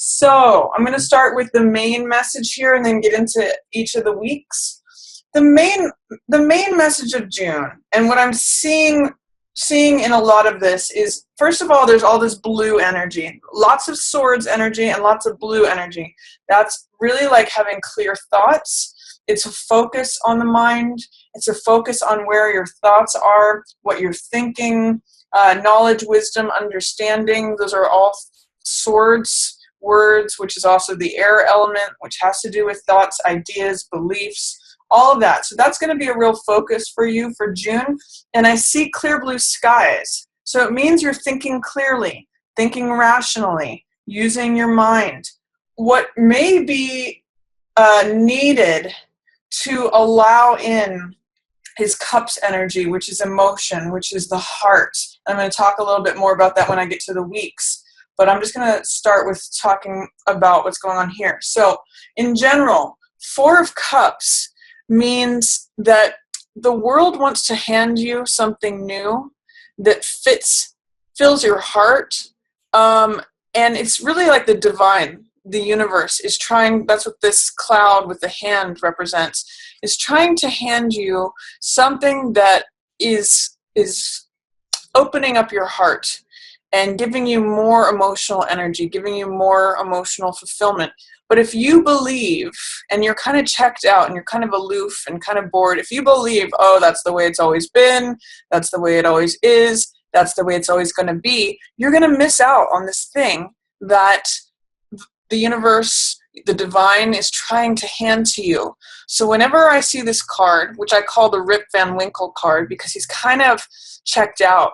So I'm going to start with the main message here and then get into each of the weeks. The main message of June, and what I'm seeing in a lot of this is, first of all, there's all this blue energy, lots of swords energy and lots of blue energy. That's really like having clear thoughts. It's a focus on the mind. It's a focus on where your thoughts are, what you're thinking, knowledge, wisdom, understanding. Those are all swords words, which is also the air element, which has to do with thoughts, ideas, beliefs, all of that. So that's going to be a real focus for you for June. And I see clear blue skies. So it means you're thinking clearly, thinking rationally, using your mind. What may be needed to allow in is cups energy, which is emotion, which is the heart. I'm going to talk a little bit more about that when I get to the weeks. But I'm just going to start with talking about what's going on here. So in general, Four of Cups means that the world wants to hand you something new that fills your heart. And it's really like the divine, the universe is trying, that's what this cloud with the hand represents, is trying to hand you something that is opening up your heart and giving you more emotional energy, giving you more emotional fulfillment. But if you believe, and you're kind of checked out, and you're kind of aloof and kind of bored, if you believe, oh, that's the way it's always been, that's the way it always is, that's the way it's always going to be, you're going to miss out on this thing that the universe, the divine, is trying to hand to you. So whenever I see this card, which I call the Rip Van Winkle card, because he's kind of checked out,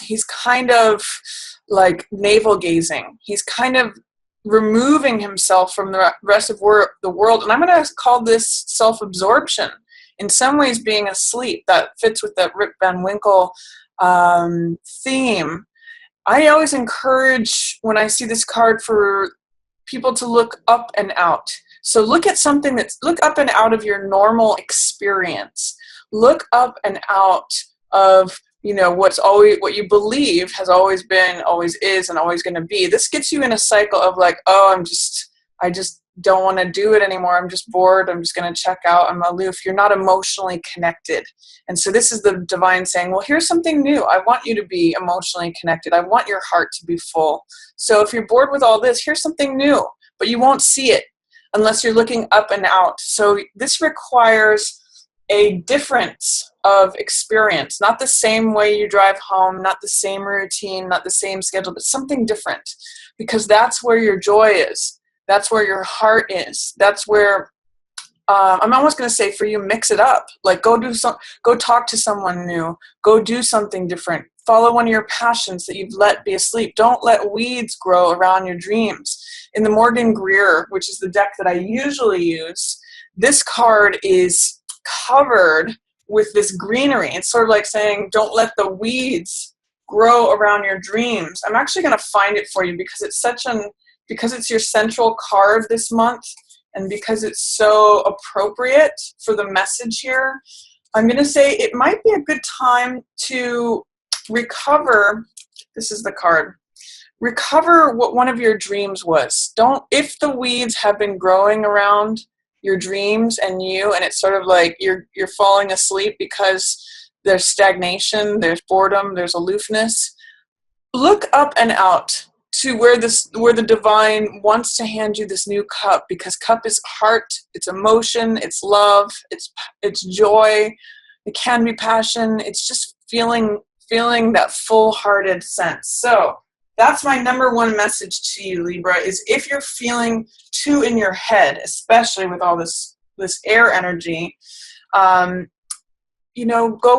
he's kind of like navel gazing. He's kind of removing himself from the rest of the world. And I'm going to call this self-absorption. In some ways being asleep. That fits with that Rip Van Winkle theme. I always encourage, when I see this card, for people to look up and out. So look at something look up and out of your normal experience. Look up and out of what you believe has always been, always is, and always going to be. This gets you in a cycle of like, oh, I just don't want to do it anymore. I'm just bored. I'm just going to check out. I'm aloof. You're not emotionally connected. And so this is the divine saying, well, here's something new. I want you to be emotionally connected. I want your heart to be full. So if you're bored with all this, here's something new, but you won't see it unless you're looking up and out. So this requires a difference of experience, not the same way you drive home, not the same routine, not the same schedule, but something different, because that's where your joy is. That's where your heart is. That's where, I'm almost going to say, for you, mix it up. Like go talk to someone new, go do something different. Follow one of your passions that you've let be asleep. Don't let weeds grow around your dreams. In the Morgan Greer, which is the deck that I usually use, this card is covered with this greenery. It's sort of like saying, don't let the weeds grow around your dreams. I'm actually going to find it for you because it's your central card this month, and because it's so appropriate for the message here. I'm going to say it might be a good time to recover. This is the card. Recover what one of your dreams was. If the weeds have been growing around your dreams and it's sort of like you're falling asleep because there's stagnation, there's boredom, there's aloofness, look up and out to where the divine wants to hand you this new cup, because cup is heart, it's emotion, it's love, it's joy, it can be passion, it's just feeling that full-hearted sense. So that's my number one message to you, Libra, is if you're feeling too in your head, especially with all this air energy, go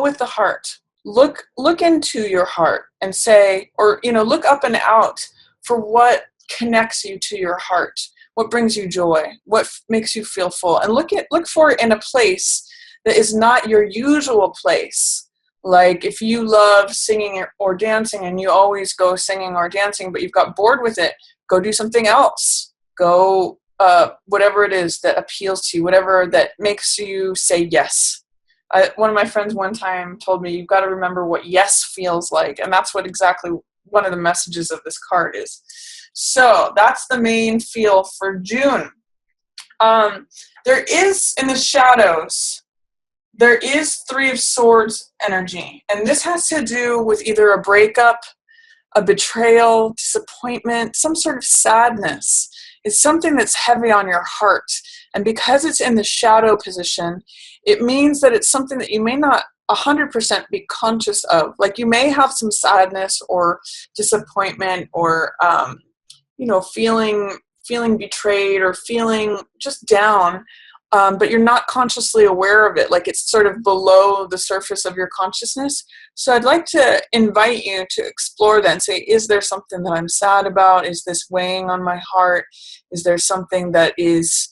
with the heart. Look into your heart and say, or, look up and out for what connects you to your heart, what brings you joy, what makes you feel full, and look for it in a place that is not your usual place. Like if you love singing or dancing and you always go singing or dancing, but you've got bored with it, go do something else. Go, whatever it is that appeals to you, whatever that makes you say yes. One of my friends one time told me, you've got to remember what yes feels like. And that's what exactly one of the messages of this card is. So that's the main feel for June. There is, in the shadows, there is Three of Swords energy. And this has to do with either a breakup, a betrayal, disappointment, some sort of sadness. It's something that's heavy on your heart. And because it's in the shadow position, it means that it's something that you may not 100% be conscious of. Like you may have some sadness or disappointment or, feeling betrayed or feeling just down, but you're not consciously aware of it. Like it's sort of below the surface of your consciousness. So I'd like to invite you to explore that and say, is there something that I'm sad about? Is this weighing on my heart? Is there something that is,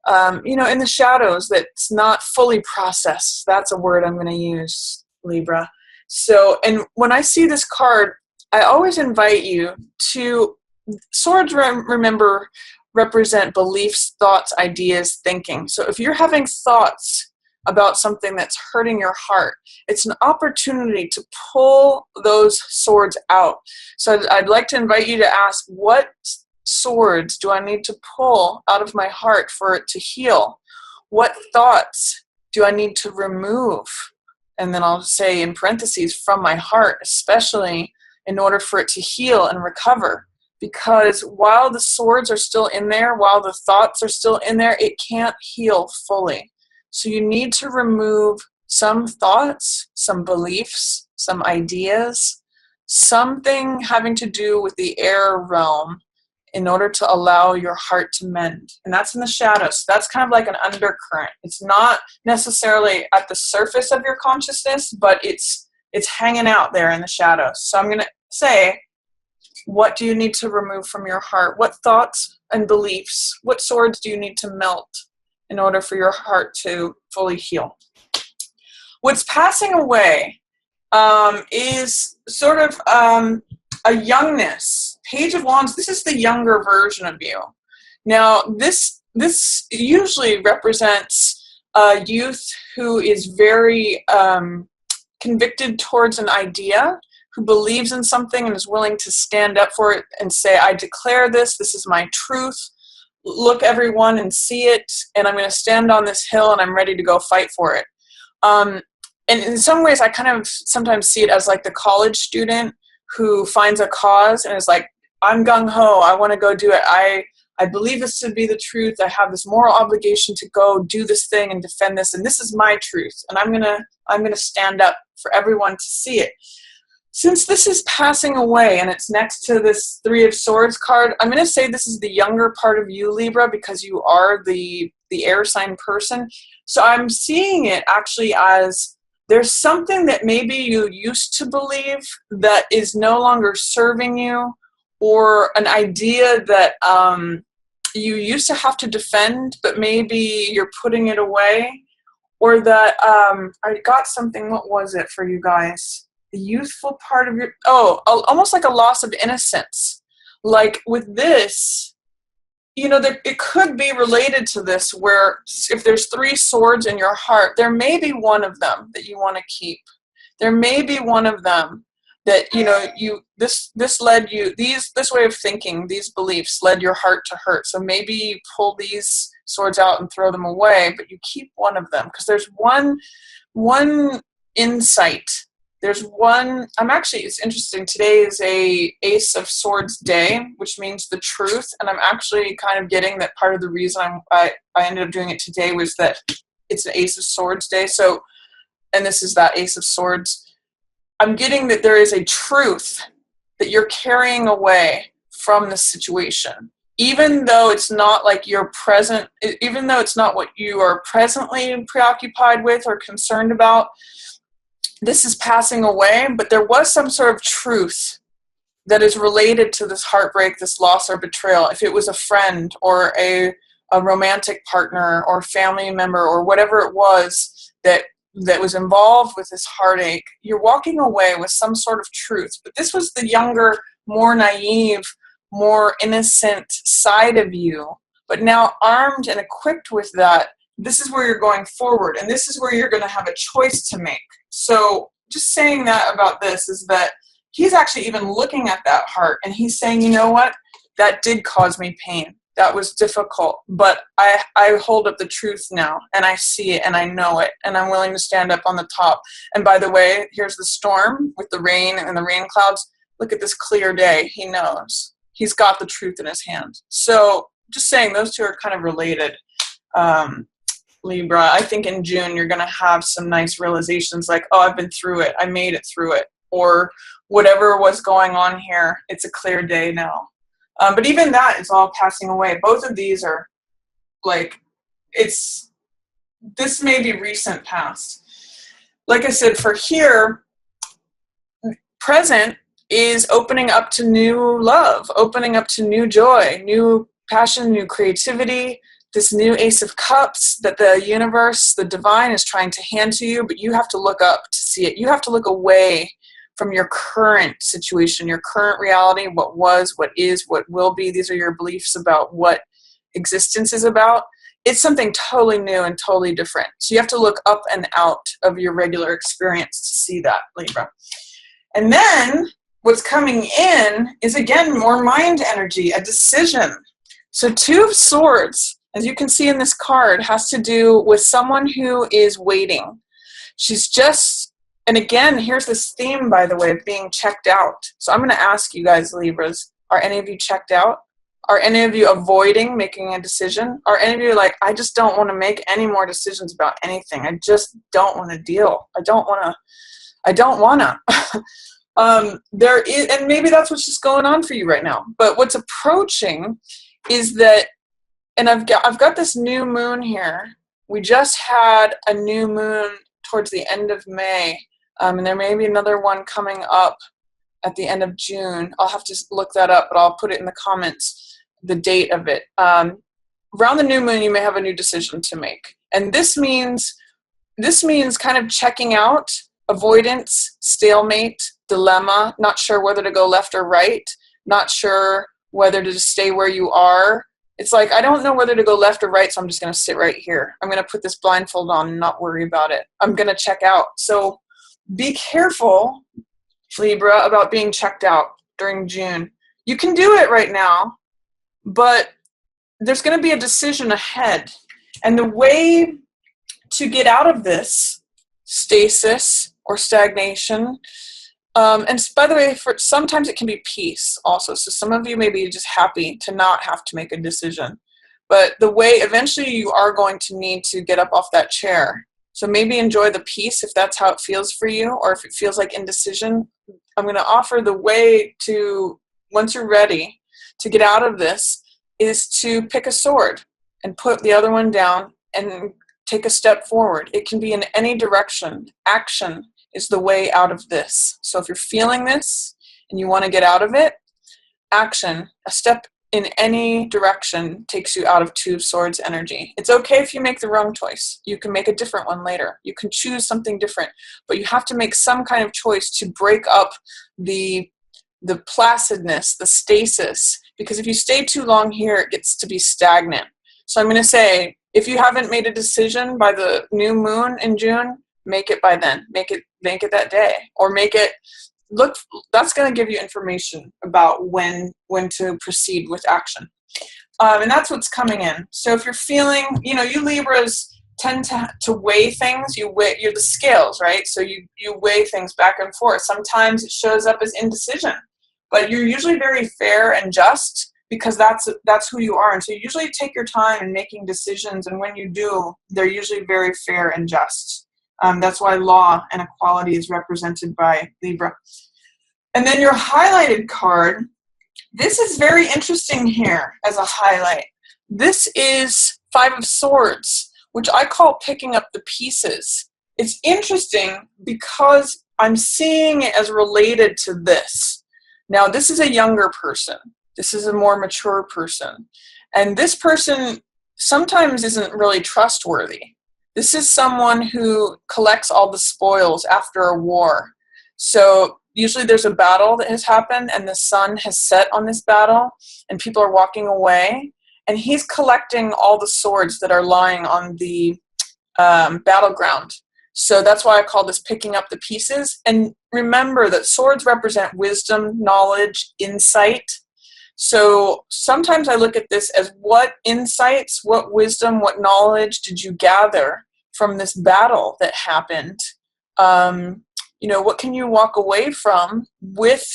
in the shadows that's not fully processed? That's a word I'm going to use, Libra. So, and when I see this card, I always invite you to, swords, remember, represent beliefs, thoughts, ideas, thinking. So if you're having thoughts about something that's hurting your heart, it's an opportunity to pull those swords out. So I'd like to invite you to ask, what swords do I need to pull out of my heart for it to heal? What thoughts do I need to remove? And then I'll say in parentheses, from my heart, especially in order for it to heal and recover. Because while the swords are still in there, while the thoughts are still in there, it can't heal fully. So you need to remove some thoughts, some beliefs, some ideas, something having to do with the air realm in order to allow your heart to mend. And that's in the shadows. That's kind of like an undercurrent. It's not necessarily at the surface of your consciousness, but it's hanging out there in the shadows. So I'm going to say, what do you need to remove from your heart? What thoughts and beliefs, what swords do you need to melt in order for your heart to fully heal? What's passing away is sort of a youngness. Page of Wands, this is the younger version of you. Now, this usually represents a youth who is very convicted towards an idea, who believes in something and is willing to stand up for it and say, I declare this is my truth. Look, everyone, and see it, and I'm going to stand on this hill and I'm ready to go fight for it. And in some ways, I kind of sometimes see it as like the college student who finds a cause and is like, I'm gung-ho, I want to go do it. I believe this to be the truth. I have this moral obligation to go do this thing and defend this, and this is my truth, and I'm gonna stand up for everyone to see it. Since this is passing away and it's next to this Three of Swords card, I'm going to say this is the younger part of you, Libra, because you are the air sign person. So I'm seeing it actually as there's something that maybe you used to believe that is no longer serving you, or an idea that you used to have to defend, but maybe you're putting it away, or that I got something. What was it for you guys? The youthful part of your, almost like a loss of innocence. Like with this, it could be related to this, where if there's three swords in your heart, there may be one of them that you want to keep. There may be one of them that, this led you, this way of thinking, these beliefs led your heart to hurt. So maybe you pull these swords out and throw them away, but you keep one of them, because there's one insight. There's one, it's interesting, today is a Ace of Swords day, which means the truth, and I'm actually kind of getting that part of the reason I ended up doing it today was that it's an Ace of Swords day, so, and this is that Ace of Swords. I'm getting that there is a truth that you're carrying away from the situation, even though it's not like even though it's not what you are presently preoccupied with or concerned about. This is passing away, but there was some sort of truth that is related to this heartbreak, this loss or betrayal. If it was a friend or a romantic partner or family member or whatever it was that was involved with this heartache, you're walking away with some sort of truth. But this was the younger, more naive, more innocent side of you. But now armed and equipped with that, this is where you're going forward, and this is where you're going to have a choice to make. So just saying that about this is that he's actually even looking at that heart, and he's saying, you know what? that did cause me pain. That was difficult, but I hold up the truth now, and I see it, and I know it, and I'm willing to stand up on the top. And by the way, here's the storm with the rain and the rain clouds. Look at this clear day. He knows. He's got the truth in his hand. So just saying, those two are kind of related. Libra, I think in June you're going to have some nice realizations like, oh, I've been through it. I made it through it. Or whatever was going on here, it's a clear day now. But even that is all passing away. Both of these are like, this may be recent past. Like I said, for here, present is opening up to new love, opening up to new joy, new passion, new creativity, this new Ace of Cups that the universe, the divine, is trying to hand to you, but you have to look up to see it. You have to look away from your current situation, your current reality, what was, what is, what will be. These are your beliefs about what existence is about. It's something totally new and totally different. So you have to look up and out of your regular experience to see that, Libra. And then what's coming in is, again, more mind energy, a decision. So Two of Swords, as you can see in this card, has to do with someone who is waiting. She's just, and again, here's this theme, by the way, of being checked out. So I'm going to ask you guys, Libras, are any of you checked out? Are any of you avoiding making a decision? Are any of you like, I just don't want to make any more decisions about anything. I just don't want to deal. I don't want to. There is, and maybe that's what's just going on for you right now. But what's approaching is that, and I've got this new moon here. We just had a new moon towards the end of May. And there may be another one coming up at the end of June. I'll have to look that up, but I'll put it in the comments, the date of it. Around the new moon, you may have a new decision to make. And this means kind of checking out, avoidance, stalemate, dilemma, not sure whether to go left or right, not sure whether to just stay where you are. It's like, I don't know whether to go left or right, so I'm just going to sit right here. I'm going to put this blindfold on and not worry about it. I'm going to check out. So be careful, Libra, about being checked out during June. You can do it right now, but there's going to be a decision ahead. And the way to get out of this stasis or stagnation, and by the way, sometimes it can be peace also. So some of you may be just happy to not have to make a decision. But the way eventually you are going to need to get up off that chair. So maybe enjoy the peace if that's how it feels for you, or if it feels like indecision. I'm going to offer the way to, once you're ready to get out of this, is to pick a sword and put the other one down and take a step forward. It can be in any direction. Action is the way out of this. So if you're feeling this and you want to get out of it, action, a step in any direction takes you out of Two of Swords energy. It's okay if you make the wrong choice. You can make a different one later. You can choose something different, but you have to make some kind of choice to break up the placidness, the stasis, because if you stay too long here, it gets to be stagnant. So I'm going to say, if you haven't made a decision by the new moon in June, make it by then. Make it that day, or make it look. That's going to give you information about when to proceed with action, and that's what's coming in. So if you're feeling, you Libras tend to weigh things. You're the scales, right? So you weigh things back and forth. Sometimes it shows up as indecision, but you're usually very fair and just, because that's who you are. And so you usually take your time in making decisions, and when you do, they're usually very fair and just. That's why law and equality is represented by Libra. And then your highlighted card, this is very interesting here as a highlight. This is Five of Swords, which I call picking up the pieces. It's interesting because I'm seeing it as related to this. Now, this is a younger person. This is a more mature person. And this person sometimes isn't really trustworthy. This is someone who collects all the spoils after a war. So usually there's a battle that has happened, and the sun has set on this battle, and people are walking away, and he's collecting all the swords that are lying on the battleground. So that's why I call this picking up the pieces. And remember that swords represent wisdom, knowledge, insight. So sometimes I look at this as what insights, what wisdom, what knowledge did you gather from this battle that happened? You know, what can you walk away from with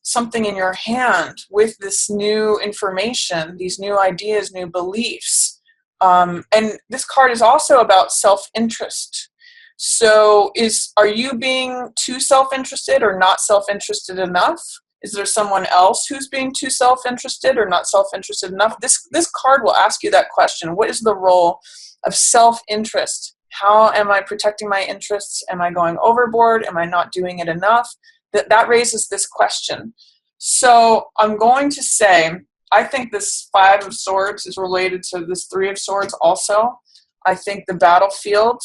something in your hand, with this new information, these new ideas, new beliefs? And this card is also about self-interest. So are you being too self-interested or not self-interested enough? Is there someone else who's being too self-interested or not self-interested enough? This card will ask you that question. What is the role of self-interest? How am I protecting my interests? Am I going overboard? Am I not doing it enough? That raises this question. So I'm going to say, I think this Five of Swords is related to this Three of Swords also. I think the battlefield,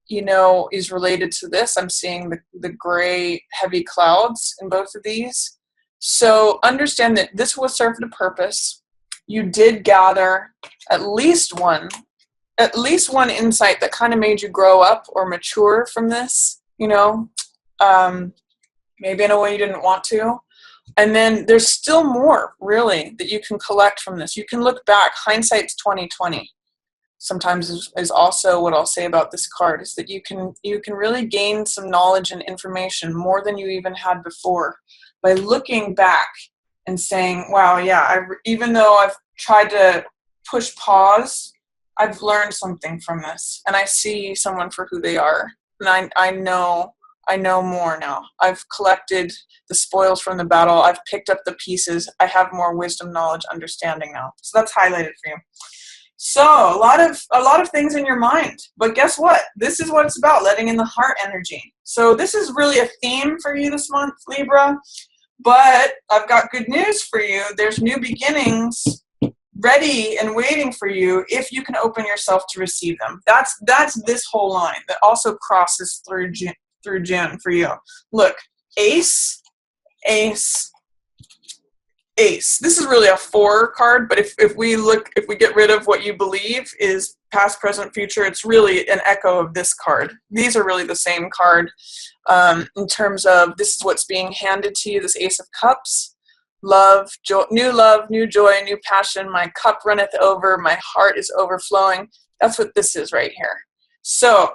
you know, is related to this. I'm seeing the gray, heavy clouds in both of these. So understand that this will serve the purpose. You did gather at least one insight that kind of made you grow up or mature from this, you know, maybe in a way you didn't want to. And then there's still more, really, that you can collect from this. You can look back. Hindsight's 20/20. Sometimes is also what I'll say about this card, is that you can really gain some knowledge and information more than you even had before by looking back and saying, wow, yeah, even though I've tried to push pause, I've learned something from this, and I see someone for who they are, and I know more now. I've collected the spoils from the battle. I've picked up the pieces. I have more wisdom, knowledge, understanding now. So that's highlighted for you. So a lot of things in your mind, but guess what? This is what it's about, letting in the heart energy. So this is really a theme for you this month, Libra, but I've got good news for you. There's new beginnings ready and waiting for you if you can open yourself to receive them. That's this whole line that also crosses through June for you. Look, ace, ace, ace. This is really a 4 card, but if we get rid of what you believe is past, present, future, it's really an echo of this card. These are really the same card in terms of this is what's being handed to you, this Ace of Cups. Love, joy, new joy, new passion. My cup runneth over. My heart is overflowing. That's what this is right here. So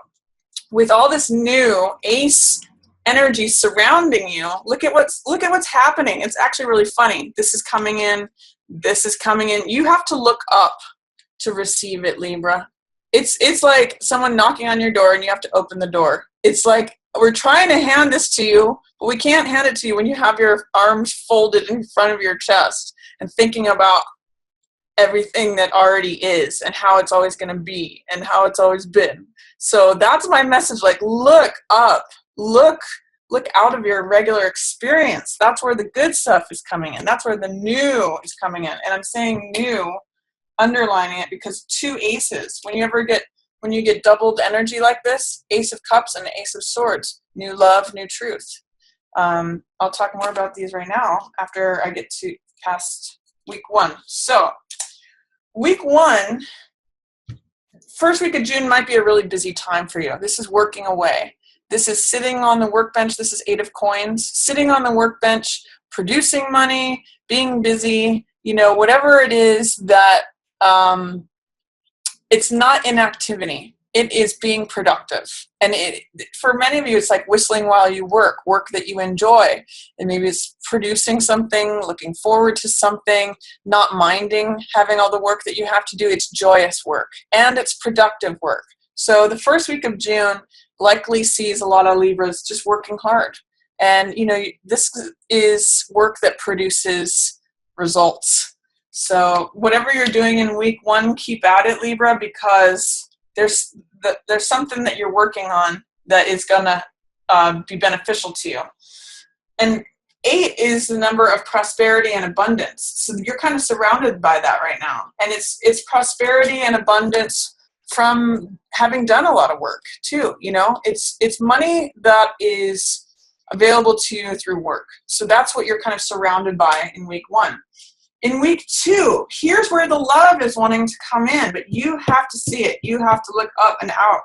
with all this new ace energy surrounding you, look at what's happening. It's actually really funny. This is coming in. This is coming in. You have to look up to receive it, Libra. It's like someone knocking on your door and you have to open the door. It's like we're trying to hand this to you, but we can't hand it to you when you have your arms folded in front of your chest and thinking about everything that already is and how it's always going to be and how it's always been. So that's my message. Like, look up, look out of your regular experience. That's where the good stuff is coming in. That's where the new is coming in. And I'm saying new, underlining it, because 2 aces, when you get doubled energy like this, Ace of Cups and Ace of Swords, new love, new truth. I'll talk more about these right now after I get to past week 1. So week 1, first week of June might be a really busy time for you. This is working away. This is sitting on the workbench. This is 8 of Coins, sitting on the workbench, producing money, being busy, whatever it is that it's not inactivity. It is being productive. And for many of you, it's like whistling while you work that you enjoy. And maybe it's producing something, looking forward to something, not minding having all the work that you have to do. It's joyous work and it's productive work. So the first week of June likely sees a lot of Libras just working hard. And, this is work that produces results. So whatever you're doing in week 1, keep at it, Libra, because there's something that you're working on that is going to be beneficial to you. And 8 is the number of prosperity and abundance. So you're kind of surrounded by that right now. And it's prosperity and abundance from having done a lot of work too. It's money that is available to you through work. So that's what you're kind of surrounded by in week 1. In week 2, here's where the love is wanting to come in, but you have to see it. You have to look up and out.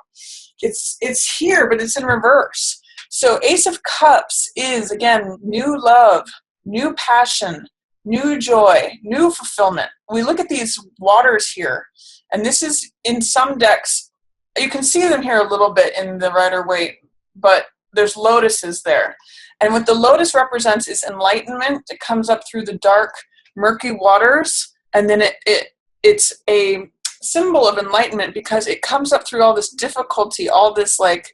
It's here, but it's in reverse. So Ace of Cups is, again, new love, new passion, new joy, new fulfillment. We look at these waters here, and this is in some decks, you can see them here a little bit in the Rider-Waite, but there's lotuses there. And what the lotus represents is enlightenment. It comes up through the dark, murky waters, and then it's a symbol of enlightenment because it comes up through all this difficulty, all this like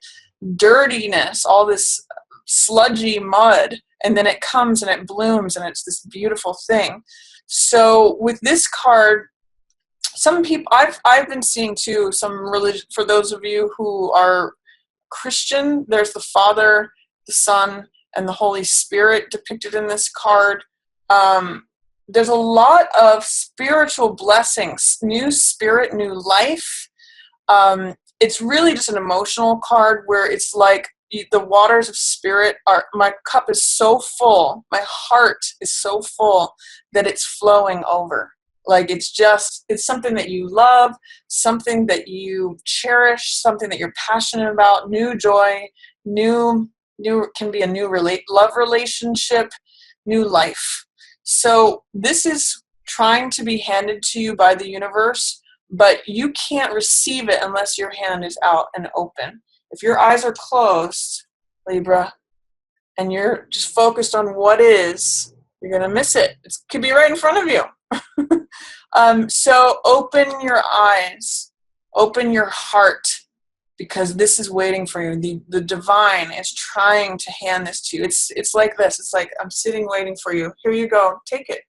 dirtiness, all this sludgy mud, and then it comes and it blooms and it's this beautiful thing. So with this card, some people I've been seeing too, some religion, for those of you who are Christian, there's the Father, the Son, and the Holy Spirit depicted in this card. There's a lot of spiritual blessings, new spirit, new life. It's really just an emotional card where it's like the waters of spirit are, my cup is so full, my heart is so full that it's flowing over. Like it's something that you love, something that you cherish, something that you're passionate about, new joy, new can be a new love relationship, new life. So this is trying to be handed to you by the universe, but you can't receive it unless your hand is out and open. If your eyes are closed, Libra, and you're just focused on what is, you're going to miss it. It could be right in front of you. So open your eyes, open your heart, because this is waiting for you. The divine is trying to hand this to you. It's like this. It's like, I'm sitting waiting for you. Here you go. Take it.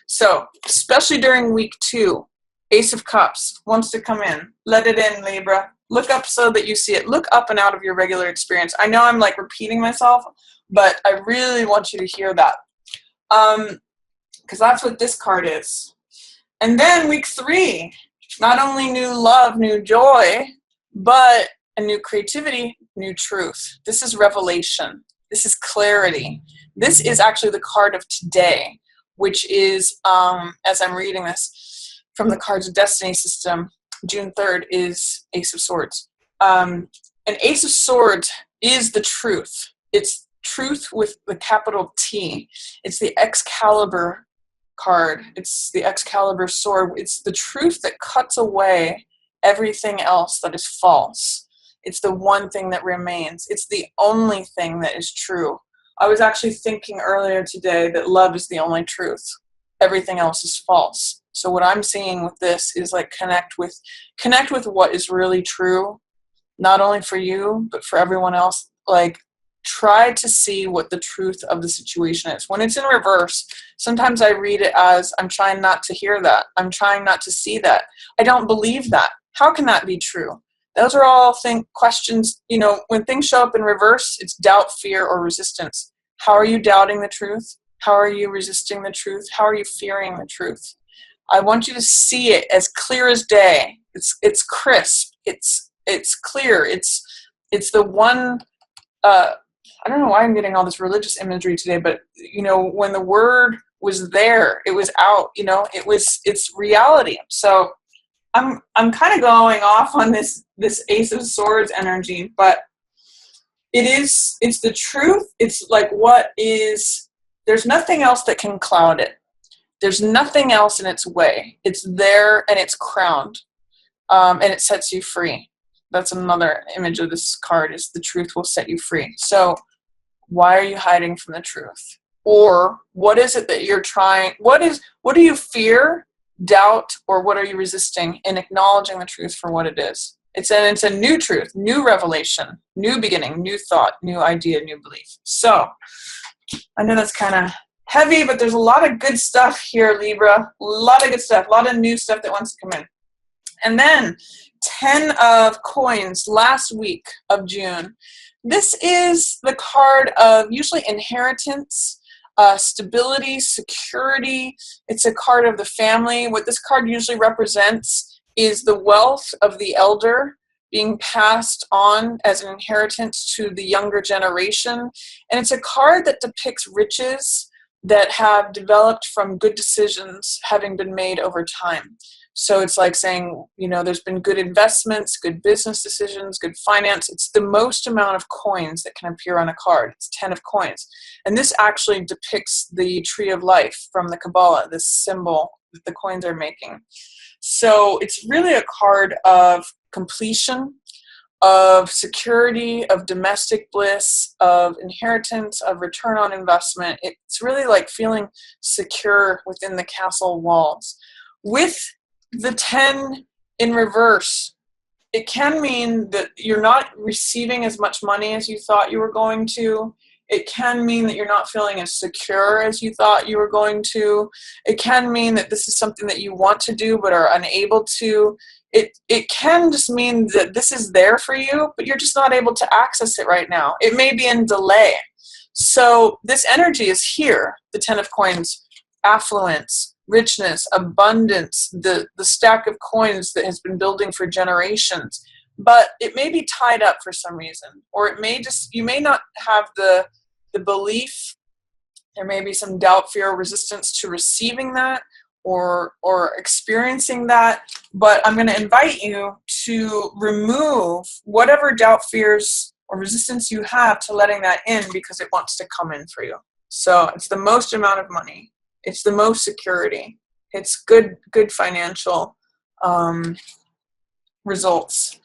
So, especially during week 2, Ace of Cups wants to come in. Let it in, Libra. Look up so that you see it. Look up and out of your regular experience. I know I'm like repeating myself, but I really want you to hear that. Because that's what this card is. And then week 3, not only new love, new joy, but a new creativity, new truth. This is revelation. This is clarity. This is actually the card of today, which is, as I'm reading this from the Cards of Destiny system, June 3rd is Ace of Swords. An Ace of Swords is the truth. It's truth with the capital T. It's the Excalibur card. It's the Excalibur sword. It's the truth that cuts away everything else that is false. It's the one thing that remains. It's the only thing that is true. I was actually thinking earlier today that love is the only truth. Everything else is false. So what I'm seeing with this is like connect with what is really true, not only for you, but for everyone else. Like try to see what the truth of the situation is. When it's in reverse, sometimes I read it as, I'm trying not to hear that. I'm trying not to see that. I don't believe that. How can that be true? Those are all questions, when things show up in reverse, it's doubt, fear, or resistance. How are you doubting the truth? How are you resisting the truth? How are you fearing the truth? I want you to see it as clear as day. It's crisp. It's clear. It's the one, I don't know why I'm getting all this religious imagery today, but when the word was there, it was out, it's reality. So I'm kind of going off on this Ace of Swords energy, but it's the truth. It's like there's nothing else that can cloud it. There's nothing else in its way. It's there and it's crowned, and it sets you free. That's another image of this card, is the truth will set you free. So why are you hiding from the truth? Or what is it that you're trying? What do you fear, doubt, or what are you resisting in acknowledging the truth for what it is? It's a new truth, new revelation, new beginning, new thought, new idea, new belief. So I know that's kind of heavy, but there's a lot of good stuff here, Libra. A lot of good stuff, a lot of new stuff that wants to come in. And then 10 of Coins last week of June. This is the card of usually inheritance, stability, security. It's a card of the family. What this card usually represents is the wealth of the elder being passed on as an inheritance to the younger generation. And it's a card that depicts riches, that have developed from good decisions having been made over time. So it's like saying, you know, there's been good investments, good business decisions, good finance. It's the most amount of coins that can appear on a card. It's 10 of coins. And this actually depicts the tree of life from the Kabbalah, this symbol that the coins are making. So it's really a card of completion, of security, of domestic bliss, of inheritance, of return on investment. It's really like feeling secure within the castle walls. With the 10 in reverse, it can mean that you're not receiving as much money as you thought you were going to. It can mean that you're not feeling as secure as you thought you were going to. It can mean that this is something that you want to do but are unable to. It can just mean that this is there for you, but you're just not able to access it right now. It may be in delay. So this energy is here, the 10 of coins, affluence, richness, abundance, the stack of coins that has been building for generations. But it may be tied up for some reason, or it may just, you may not have the belief. There may be some doubt, fear, or resistance to receiving that or experiencing that. But I'm going to invite you to remove whatever doubt, fears, or resistance you have to letting that in, because it wants to come in for you. So it's the most amount of money. It's the most security. It's good financial results.